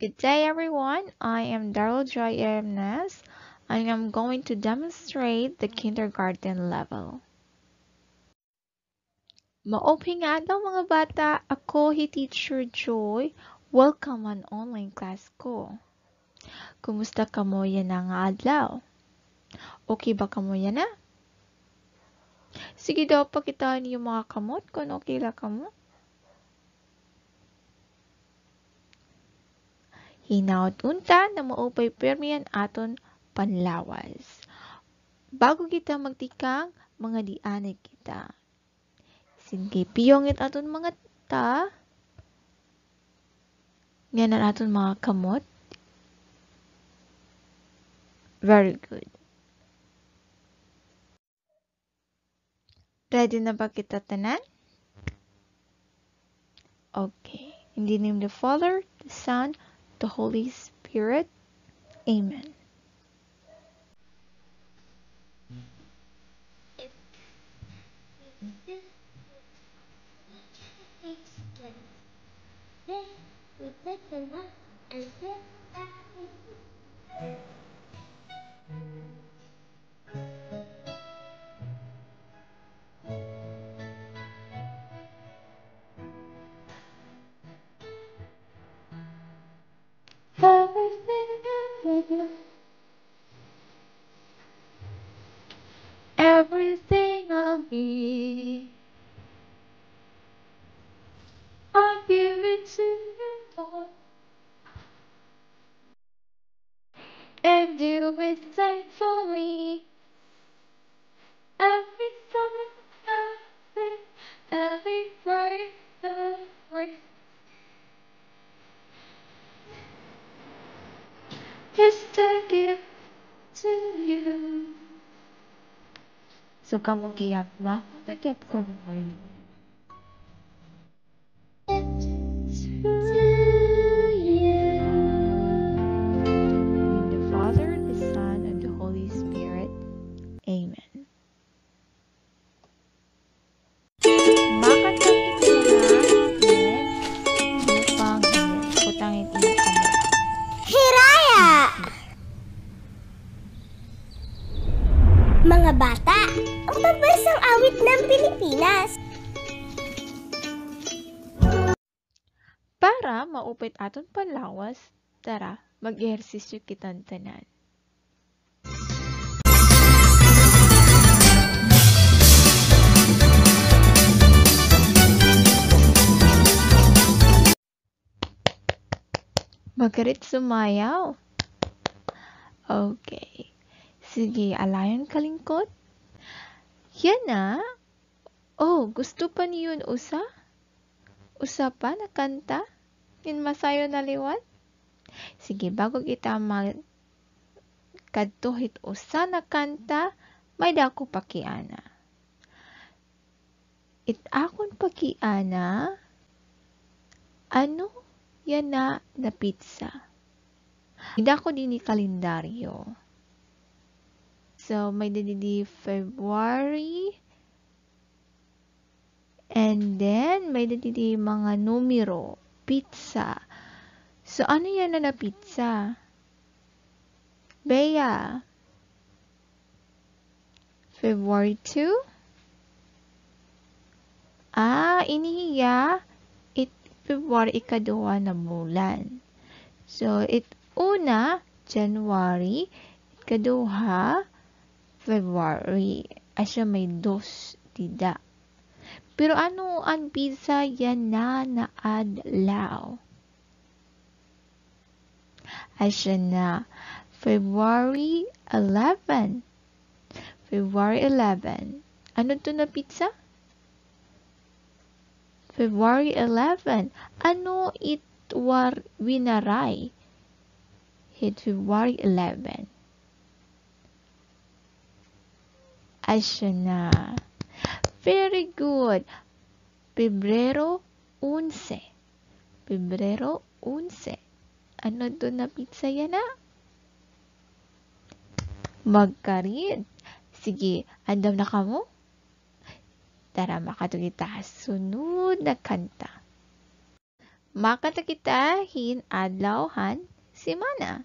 Good day everyone, I am Daryl Joy Ermnes and I'm going to demonstrate the kindergarten level. Maoping nga daw mga bata, ako hi Teacher Joy. Welcome on online class ko. Kumusta ka mo yan nga adlaw? Okay ba ka mo yan na? Sige daw, pakitaan niyo mga kamot kung okay la ka mo. Hinaut unta na maupay permian aton panlawas. Bago kita magtikang, mga dianay kita. Sige, piyongit aton mga ta. Ngayon aton mga kamot. Very good. Ready na ba kita tanan? Okay. In the name of the Father, the Son, the Holy Spirit. Amen. Everything of me, I give it to you, Lord, and do it thankfully. Every summer, every breath, is to give to you. So kamu giyak na? Takip ko mo. In the Father, the Son, and the Holy Spirit. Amen. Makatang ito na upang putang ito kamu. Hiraya! Mga bata, ang pambansang awit ng Pilipinas. Para maupit aton panlawas, tara, mag-ehersisyo kitang tanan. Magarit sumayaw. Okay. Sige, alayon kalingkot. Yan na. Oh, gusto pa niyon usa? Usa pa na kanta? Yan masayo na liwat? Sige, bago kita magkadtuhit usa na kanta, may dako pakiana. It akon pakiana, ano yan na pizza? Idako din ni kalendaryo. So, may didi February. And then, may didi mga numero. Pizza. So, ano yan na pizza? Bea. February 2? Inihiya. February ikaduha na bulan. So, una, January. Ikaduha, February. Asya may dos, tidak. Pero ano ang pizza yan na adlaw? Asya na, February 11. February 11. Ano to na pizza? February 11. Ano itwar winaray? Hit February 11. Asya na. Very good. Pebrero 11. Pebrero 11. Ano doon na pizza yan na? Magkarit. Sige, andam na ka mo? Tara, makatugita. Sunod na kanta. Makata kita hin adlawhan simana.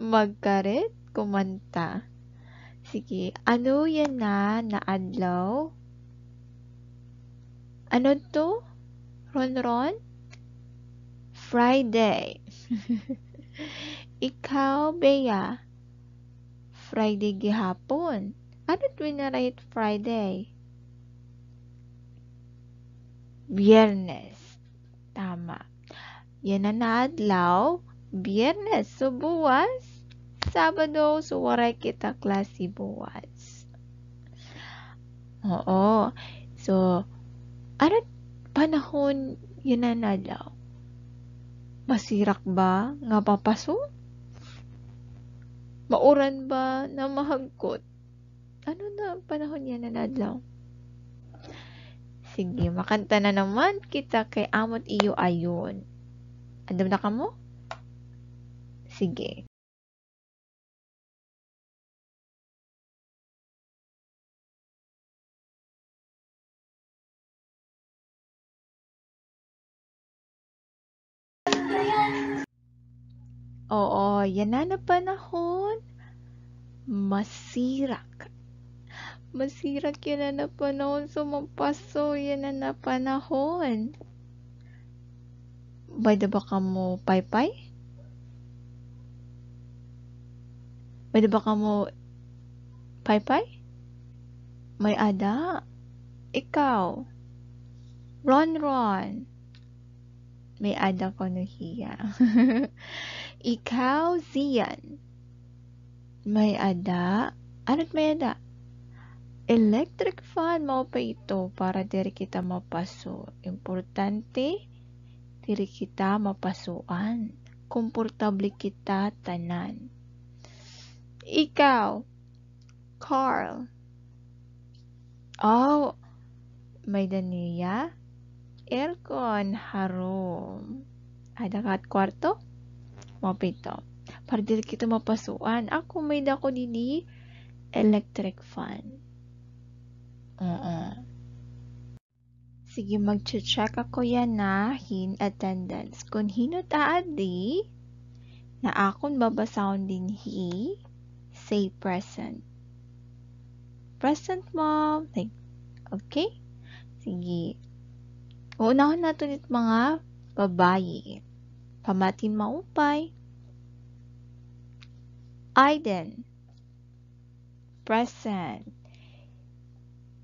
Magkaret, kumanta. Sige, ano yan na adlaw? Ano to? Ron? Friday. Ikaw, Bea. Friday gihapon. Ano winarate Friday? Biyernes. Tama. Yan na adlaw. Biyernes. So, buwas. Sabado. So, waray kita klase buwas. Oo. So, ano panahon yun na adlaw? Masirak ba nga papaso? Mauran ba na mahagkot? Ano na panahon yan na adlaw? Sige, makanta na naman kita kay amot iyo ayon. Andam na ka mo? Sige. Oo, yan na panahon. Masirak. Masirak yan na panahon. Sumampaso yan na panahon. Bayda ba ka mo paypay? Bayda ba ka mo paypay? May ada. Ikaw. Ron. May ada ko no hiya. Ikaw, Zian. May ada. Ano't may ada? Electric fan mo pa ito para diri kita mapaso. Importante, diri kita mapasuan. Komportable kita tanan. Ikaw, Carl. Oh, may daniya. Aircon, harom. Ada ka at kwarto? Mapito. Para diri kita mapasuan. Ako may dako didi electric fan. Oo. Sige, mag-check ako yan na hin attendance. Kung hinot aadi, na akon babasahon din hi, say present. Present, mom. Like, okay? Sige. Uunahon nato nit mga babayi. Pamatin maupay. Aiden. Present.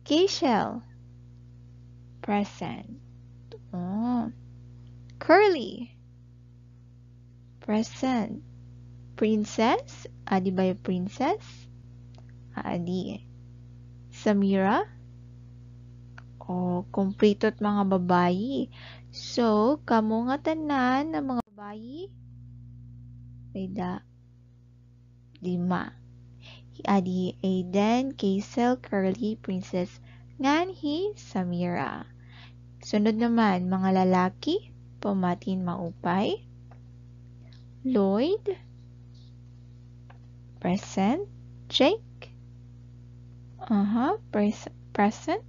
Keishel. Present. Oh. Curly. Present. Princess. Adi ba yung princess? Adi. Samira. Oh, kumplito't mga babayi. So, kamo nga tanan ng mga babayi. May da. 5. Adi Aiden, Kaisel, Curly, Princess, Nganhi, Samira. Sunod naman, mga lalaki, pamatin maupay. Lloyd, present. Jake, present.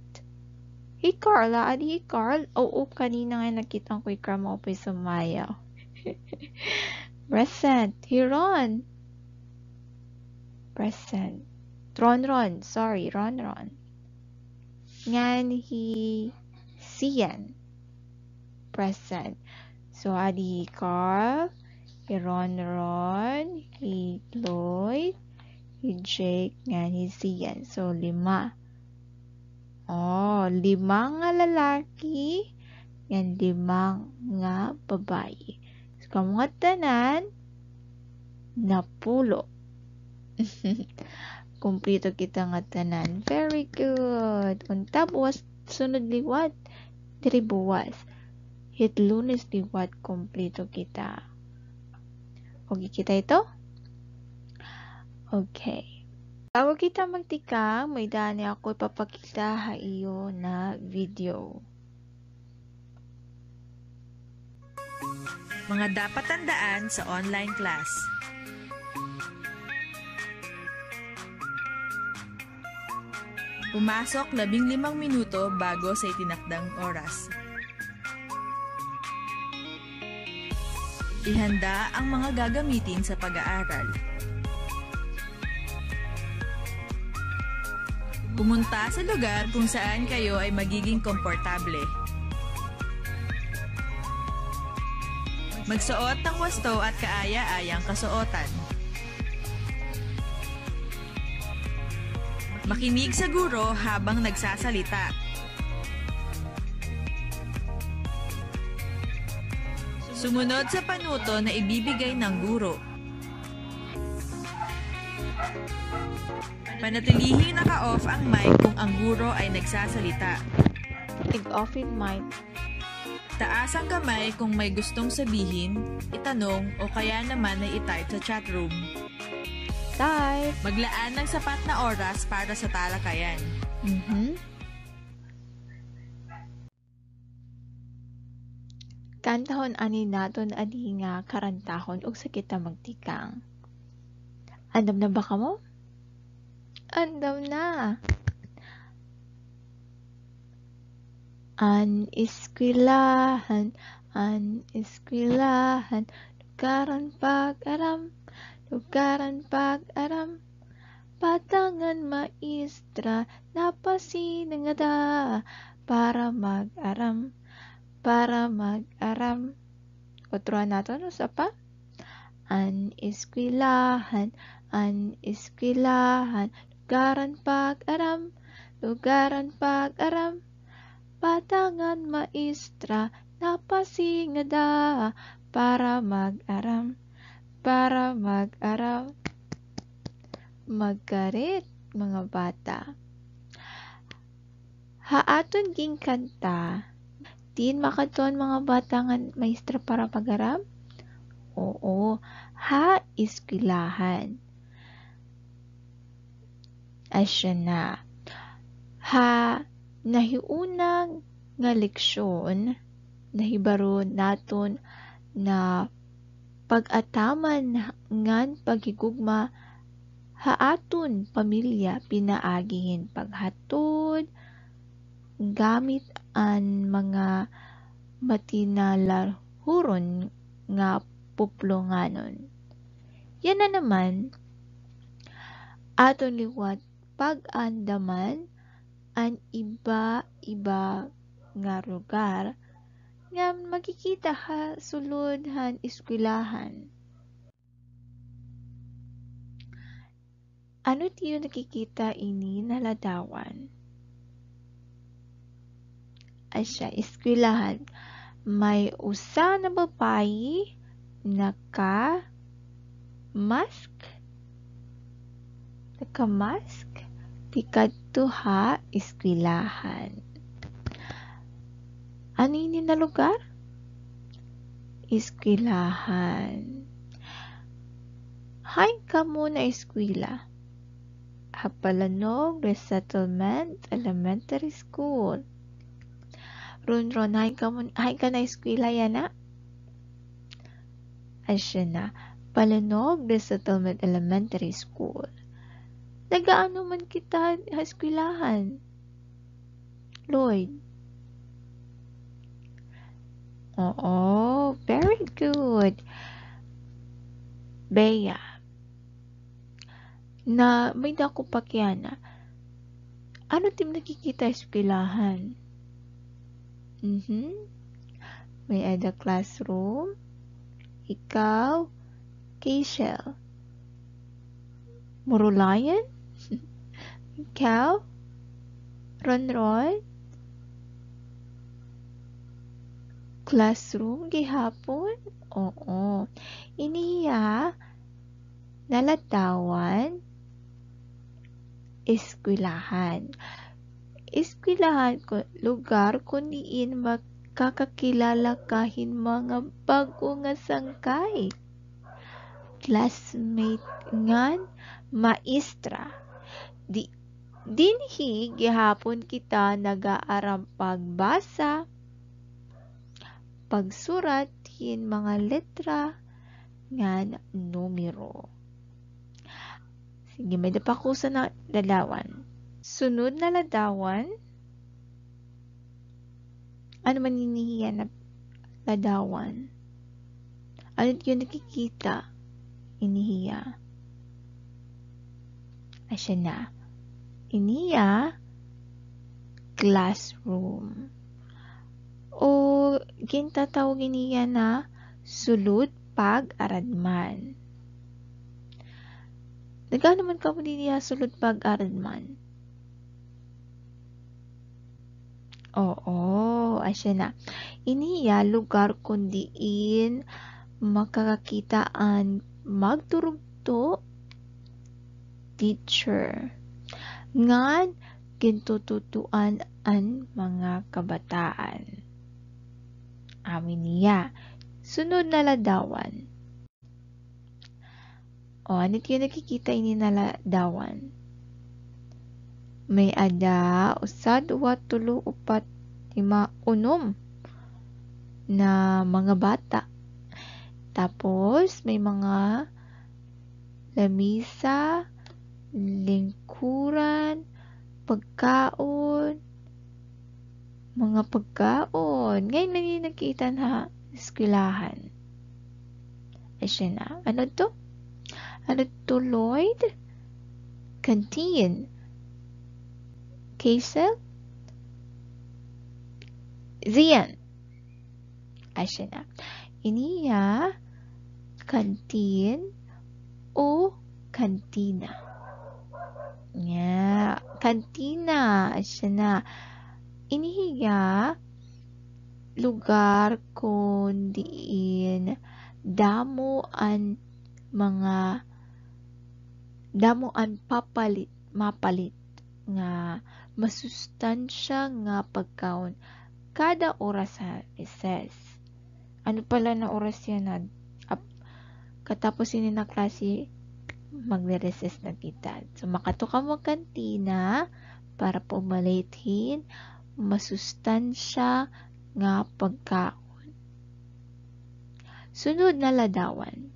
Hey, Carla, adi hey, Carl. Oo, kanina nga nakita ko ikra mo pa sumayaw. Present. Ron. Present. Ron. Sorry, Ron. Ngan Sian. Present. So, adi Carl, Ron, Lloyd, Jake, ngan Sian. So, 5. Oh, 5 nga lalaki, yan 5 nga babae. So, kamong tanan, 10. Kumplito kita nga tanan. Very good. Unta buwas sunod liwat. Diri buwas. Hit Lunes liwat kumplito kita. Okay kita ito? Okay. Bago kita magtikang, may dani ako ipapakita ha iyo na video. Mga dapat tandaan sa online class. Pumasok 15 minuto bago sa itinakdang oras. Ihanda ang mga gagamitin sa pag-aaral. Pumunta sa lugar kung saan kayo ay magiging komportable. Magsuot ng wasto at kaaya-ayang kasuotan. Makinig sa guro habang nagsasalita. Sumunod sa panuto na ibibigay ng guro. Panatilihing naka-off ang mic kung ang guro ay nagsasalita. Off yung mic. Taas ang kamay kung may gustong sabihin, itanong o kaya naman ay itype sa chat room. Type. Maglaan ng sapat na oras para sa talakayan. Kantahon ani naton adi nga karantahon ug sa kita magtikang. Andam na ba ka mo? Andam na. An iskwilahan, lugaran pag-aram, patangan maestra, napasinangada, para mag-aram. Otro nato, no sa pa? An iskwilahan, lugaran pag-aram, patangan maestra, napasingada, para mag-aram. Magkarit, mga bata. Haaton ging kanta, din makaton mga bata nga maestra para pag-aram? Oo, ha iskwilahan. Asya na. Ha nahiunang nga leksyon, nahibaro naton na pag-ataman ngan paghigugma haaton pamilya pinaagihin paghatod gamit an mga matinalahuron nga puplonganon. Yan na naman aton liwat pag-andaman an iba-iba nga lugar nga makikita ha sulod han iskwilahan. Ano tiyo nakikita ini naladawan? Asya, iskwilahan. May usa na babayi naka-mask tikadto ha iskwilahan. Ano ini na lugar? Iskwilahan. Hay ka muna eskwela. Hapalanog Resettlement Elementary School. Ron, hay ka na eskwela yan na? Asya na. Palanog Resettlement Elementary School. Nagaano man kita eskwilahan? Lloyd. Oo, very good. Bea. Na may dako pakyana. Ano tim nakikita eskwilahan? May ada classroom. Ikaw, Keishel. Murulayan? Ikaw, Ronron. Classroom gihapon? Oo. Iniya nalatawan eskwelahan. Eskwelahan ko lugar kung diin makakakilala kahin mga bago nga sangkay. Classmate ngan maestra. Dinhi gihapon kita nagaaram pagbasa, pagsurat hin mga letra ngan numero. Sige, may dapakusa na ladawan. Sunod na ladawan. Ano man inihiya na ladawan? Ano yun nakikita? Inihiya. Asya na. Iniya, classroom. O gintatawag iniya na sulod pag-aradman. Nagano man ka mo niya sulod pag-aradman? Oo, asya na. Iniya lugar kundiin makakakitaan magturugto teacher. Ngan gintututuan ang mga kabataan. Amin niya. Sunod na ladawan. O, ano yung nakikita ini na ladawan? May ada, usa, duwa, tulo, upat, lima, unom na mga bata. Tapos, may mga lamisa, lingkuran, pagkaon, mga pagkaon. Ngayon na yung nakita na eskwelahan. Asya na. Ano to? Ano to, Lloyd? Canteen. Casel? Zian. Asya na. Iniya, kantin o kantina. Yeah, kantina. Asya na. Inihiya, lugar kung diin damo ang mapalit nga masustansya nga pagkaon kada oras sa recess. Ano pala na oras yan na katapos yun na klase magre-recess na kita. So makato ka mo kantina para pumalithin masustansya nga pagkaon. Sunod na ladawan.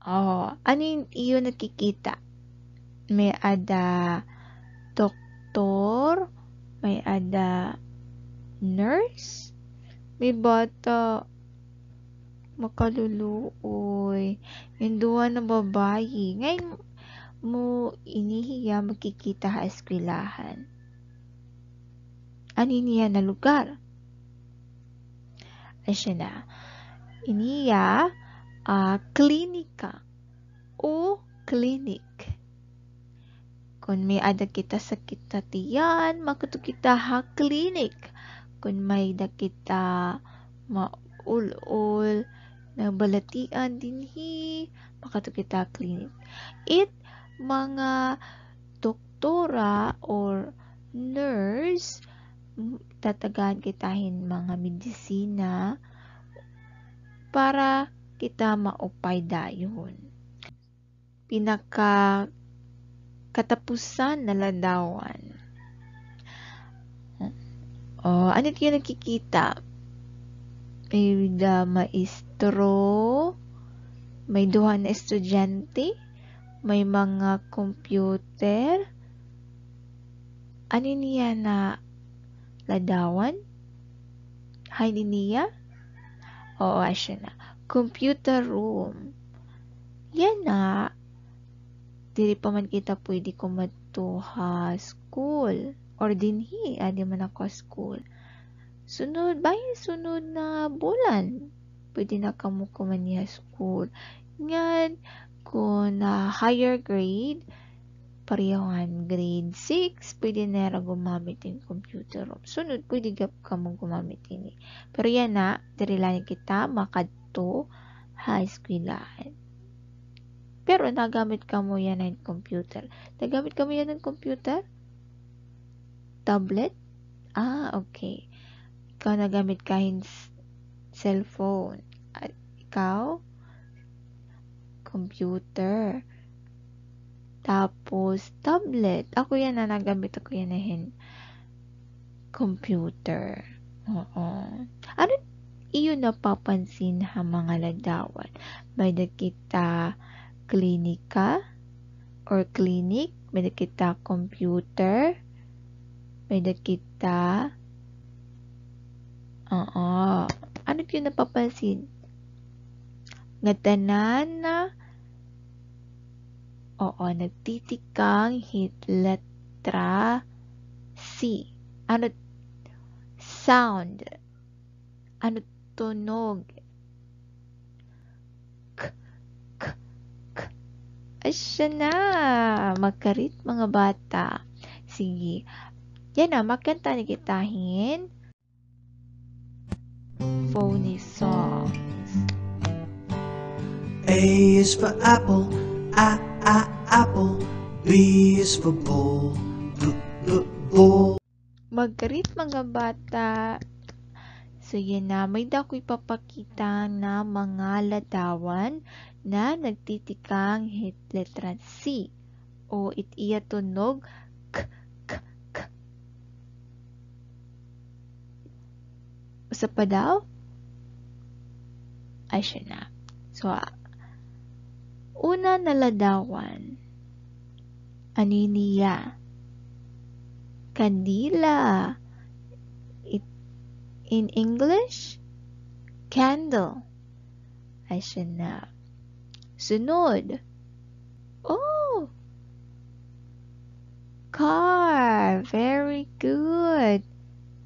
Ano yung nakikita? May ada doktor, may ada nurse, may bata makaluluoy, yung duwa na babayi. Ngayon mo inihiya makikita ha eskwelahan. Ano iniya na lugar? Asya na. Iniya klinika o clinic. Kung may ada kita sakit na tiyan, makato kita ha clinic. Kung may da kita maul-ul na balatian dinhi, makato kita clinic. Mga doktora or nurse, tatagaan kitahin mga medisina para kita maupay dayon. Pinaka katapusan na ladawan. Ano yung nakikita? May maestro, may duha na estudyante, may mga computer. Ano niya na ladawan? Hay niya? Oo, asya na. Computer room. Yan na. Dili pa man kita pwede kumatuha school. Or dinhi, adi man ako school. Sunod na bulan. Pwede na kamo kumaniya school. Ngan, kung higher grade, parehohan grade 6, pwede na gumamit yung computer room. Sunod, pwede ka mo gumamit ini. Pero yan na, diri lang kita makadto high schoolahan. Pero nagamit ka mo yan ng computer. Nagamit ka mo yan ng computer? Tablet? Okay. Ikaw nagamit ka cellphone. At ikaw? Computer. Tapos, tablet. Ako yan na nagamit ako yan na computer. Oo. Ano iyon napapansin ha mga ladawan? May nakita klinika or clinic. May nakita computer. May nakita ano yun napapansin? Nga tanan na nagtitikang letra C. Ano sound? Ano tunog? Asya na. Makarit mga bata. Sige. Yan na, makanta na kitahin. Phony songs. A is for apple, apple. B is for bull, bull. Magkarit mga bata. So yan na, may dako'y papakita na mga ladawan na nagtitikang letra C o iya tunog k. Usa pa daw? Ay siya na. So, una na ladawan. Aniniya. Kandila. In English, candle. Ay siya na. Sunod. Oh! Car. Very good.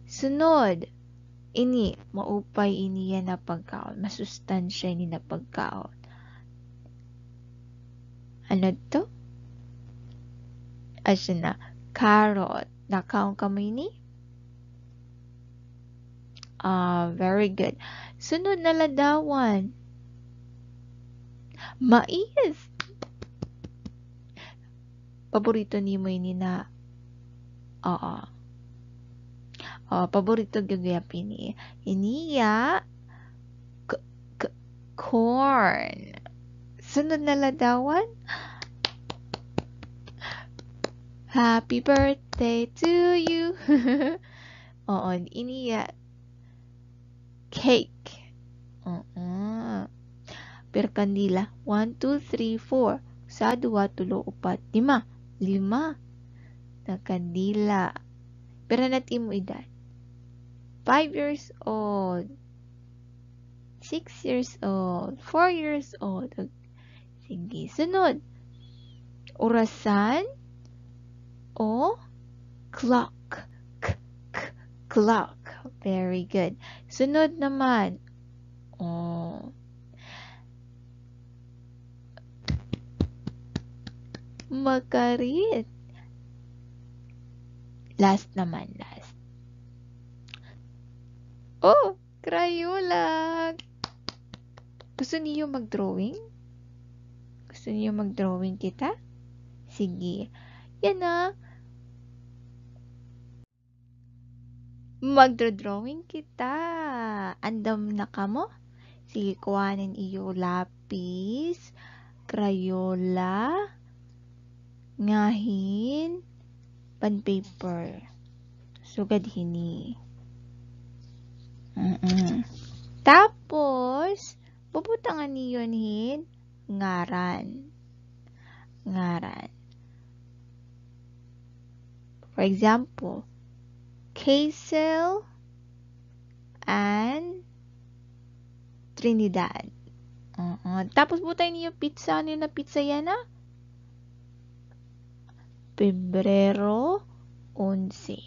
Sunod. Ini, maupay ini yan na pagkaon. Masustansya ini na pagkaon. Ano to? Ay siya na. Carrot. Nakaon ka mo ini? Very good. Sunod na ladawan. Mais. Paborito ni mo ini na. Paborito gagayapin ni. Iniya. Corn. Sunod na ladawan. Happy birthday to you. Iniya. Cake. Pero kandila. 1, 2, 3, 4. Sa 2, 3, 4, 5. 5. Na kandila. Pero natin mo edad. 5 years old. 6 years old. 4 years old. Sige. Sunod. Orasan o clock. Clock. Very good. Sunod naman. Makarit. Last naman. Crayola. Gusto niyo mag-drawing? Gusto niyo mag-drawing kita? Sige. Yan na. Magdodrawing kita. Andam na ka mo? Sige, kuhanin iyo lapis, crayola, ngahin, pen paper. Sugad hini. Tapos, puputangan niyo ngaran. For example, Hazel and Trinidad. Tapos butay niyo pizza. Ano na pizza yan na? Pebrero 11.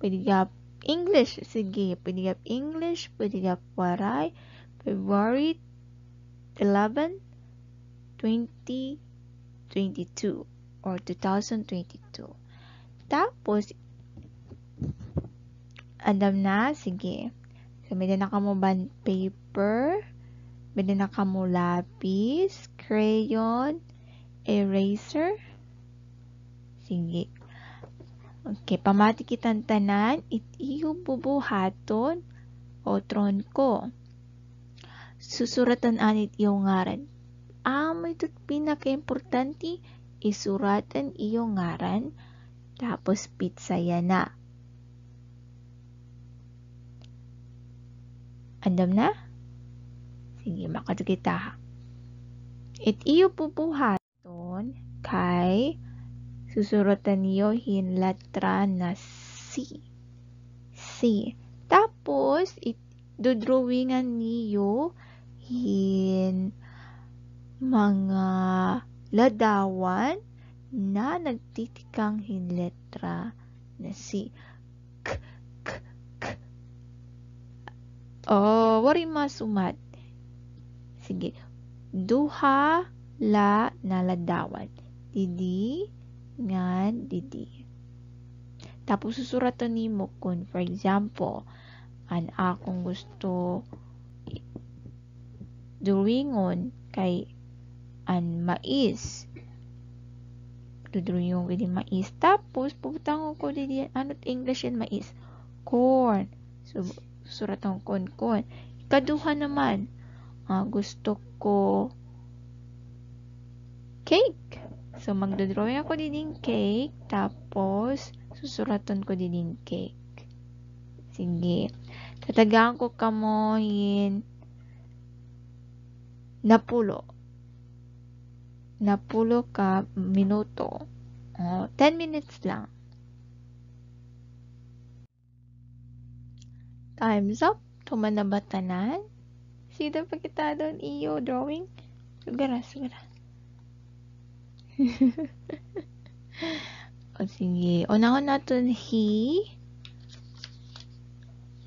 Pwede ka English. Sige, pwede ka English. Pwede ka Waray. February 11, 2022 or 2022. Tapos, andam na. Sige. So, may na ka mo band paper. Pwede na ka mo lapis, crayon, eraser. Sige. Okay, pamati kitang tanan, itiyo bubuhaton, otron ko. Susuratan anit iyong ngaran. May ito't pinaka-importante, isuratan iyong ngaran, tapos pitsaya na. Andam na? Sige, makado kita. Itiyo bubuhaton, kay susuratan niyo hin letra na C. C. Tapos, dodrawingan niyo hin mga ladawan na nagtitikang hin letra na C. K, k, k. Wari masumat. Sige. Duha la na ladawan. Didi, ngan, didi. Tapos susuratan nimo kung, for example, an akong gusto drawingon kay an mais. Drawingon ko din mais. Tapos, puputang ko din, ano't English yan mais? Corn. So, susuratan ko corn. Ikaduha naman, gusto ko cake. So, magdodrawing ako din cake. Tapos, susuratan ko din cake. Sige. Tatagaan ko kamohin napulo. Napulo ka minuto. 10 minutes lang. Time's up. Tuman na ba tanan? Sida pa kita doon iyo drawing? Sugara. O sige. Unahon natin he.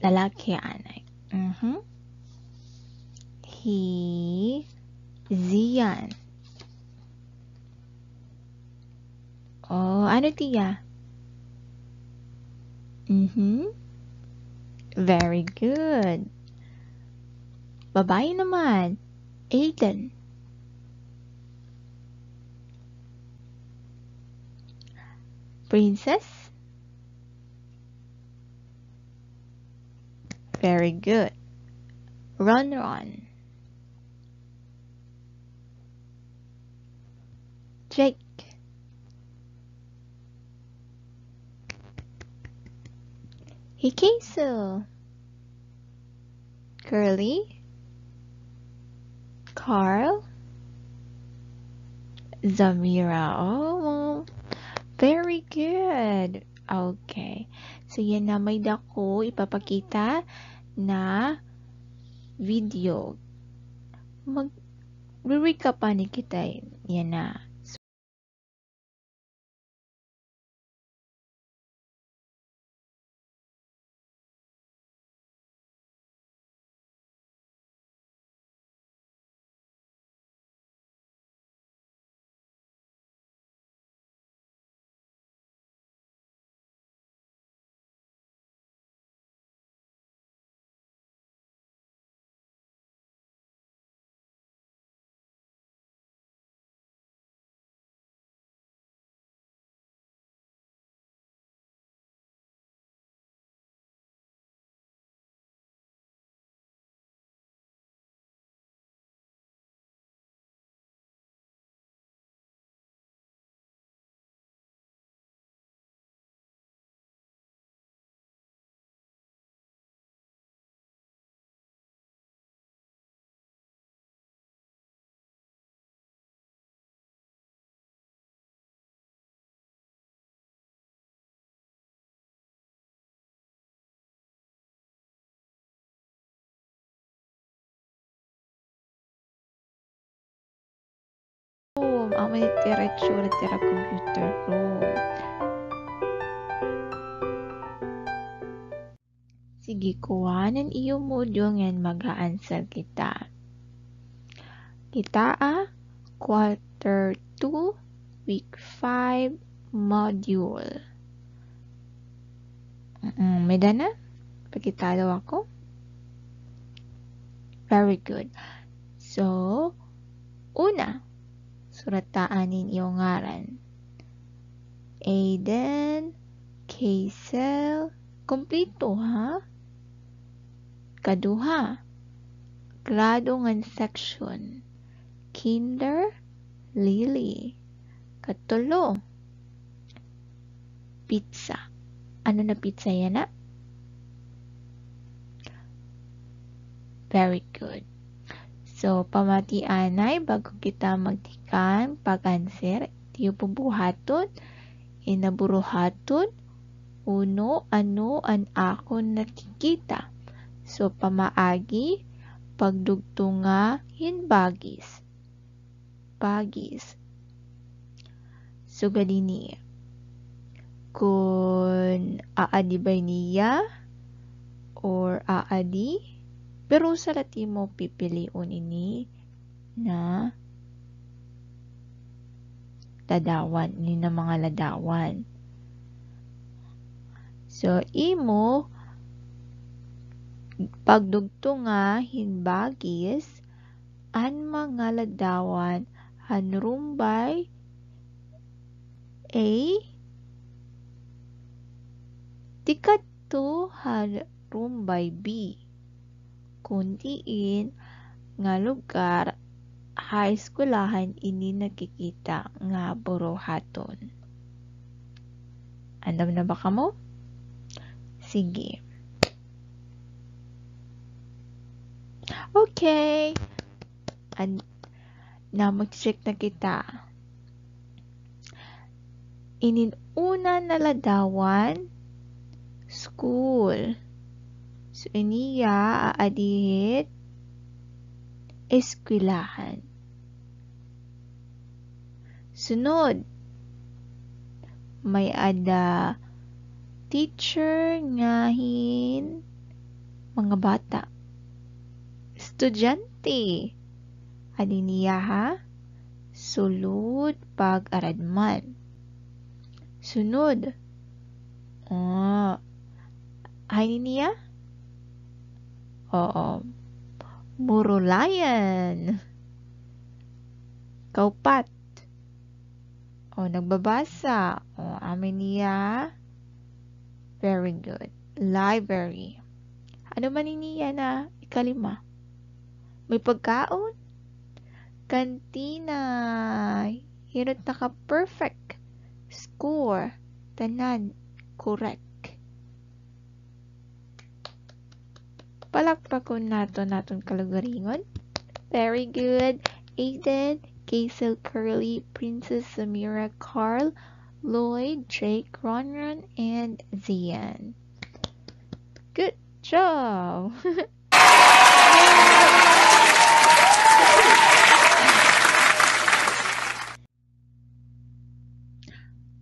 Lalaki anay. He. Ziyan. Ano tiya? Very good. Babae naman. Aiden. Princess. Very good. Ron. Jake. Hikasu. Curly. Carl. Zamira. Oh, very good. Okay. So, yan na may dako ipapakita na video. Mag-recap pa ni kita. Yan na. Ako tira computer room. Sige, kuhanan iyo mo yung mag-answer kita. Kita quarter 2, week 5, module. May dana? Pagkita daw ako? Very good. So, una, surataan iyong ngaran. Aiden, Kaisel, kompleto ha? Kaduha, grado ngan section. Kinder, Lily. Katulo, pizza. Ano na pizza yan na? Very good. So, pamatianay bago kita magtikan pag-answer, tiyo pubuhaton, inaburuhaton, uno, ano, an ako nakikita. So, pamaagi, pagdugtunga, hinbagis. Bagis. So, gadini. Kung aadi ba niya or aadi, pero sa lati mo pipiliun ini na ladawan, ini na mga ladawan. So, imo pagdugtunga hinbagis an mga ladawan hanrumbay A tikadto hanrumbay B kundiin nga lugar high schoolahan ini nakikita nga buruhaton. Andam na ba kamo? Sige. Okay. Na mag-check na kita. Ininuna na ladawan, school. So, iniya aadihit, eskwelahan. Sunod, may ada teacher ngahin mga bata. Estudyante. Adiniya ha? Sulud pag-aradman. Sunod. Ay niya? Oo. Murulayan. Kaupat. Nagbabasa. Amin niya. Very good. Library. Ano man niya na ikalima? May pagkaon? Kantina. Hirot naka-perfect. Score. Tanan. Correct. Palakpakon naton kalugaringon. Very good. Aiden, Kaisel, Curly, Princess, Samira, Carl, Lloyd, Drake, Ronron, and Zian. Good job!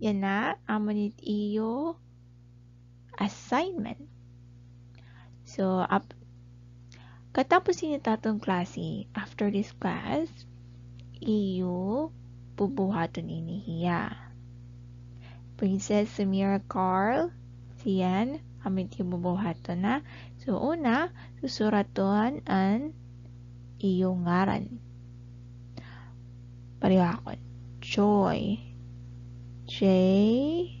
Yan na, amonit iyo assignment. So, katapos ini tatong klase, after this class, iyo bubuhaton ini hiya. Princess Samira Carl, siyan, amonit iyo bubuhaton na. So, una, susuraton an iyo ngaran. Parihakon. Joy. J-O-Y.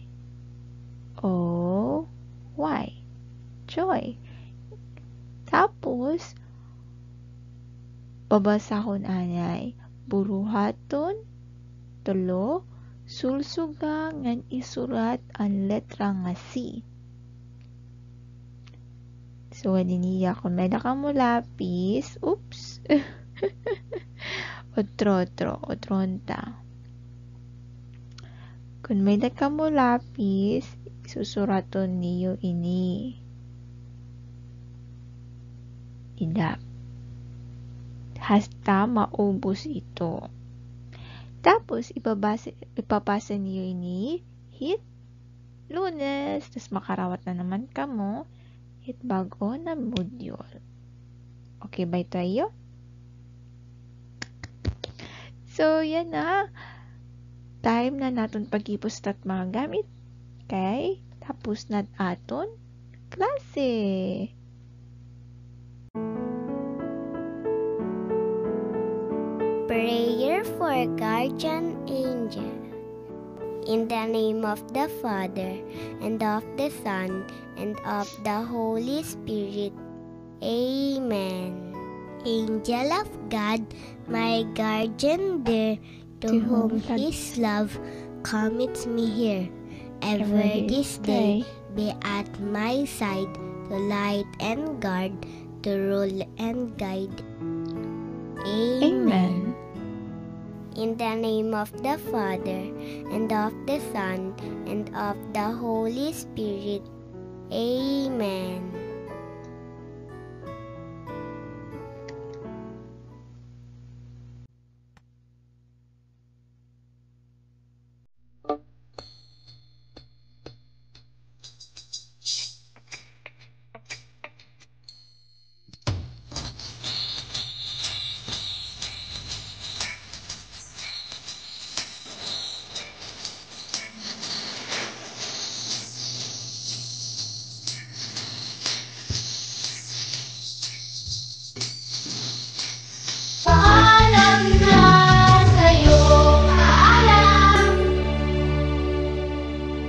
Joy. Tapos, babasahon anay, buruhaton, tulo, sulsuga ngan isurat ang letra nga C. So, adiniya kung may mo lapis, oops, otronta. Kung may mo lapis, susuraton niyo ini. Idap. Hasta maubos ito. Tapos, ipapasa niyo ini, hit, Lunes, tas makarawat na naman kamo, hit bago na module. Okay ba tayo? So, yan na. Time na naton pag-ipos tat mga gamit. Okay? Tapos na aton klase. our guardian angel. In the name of the Father, and of the Son, and of the Holy Spirit. Amen. Angel of God, my guardian dear, to whom His love commits me here. Ever this day be at my side, to light and guard, to rule and guide. Amen. In the name of the Father, and of the Son, and of the Holy Spirit. Amen.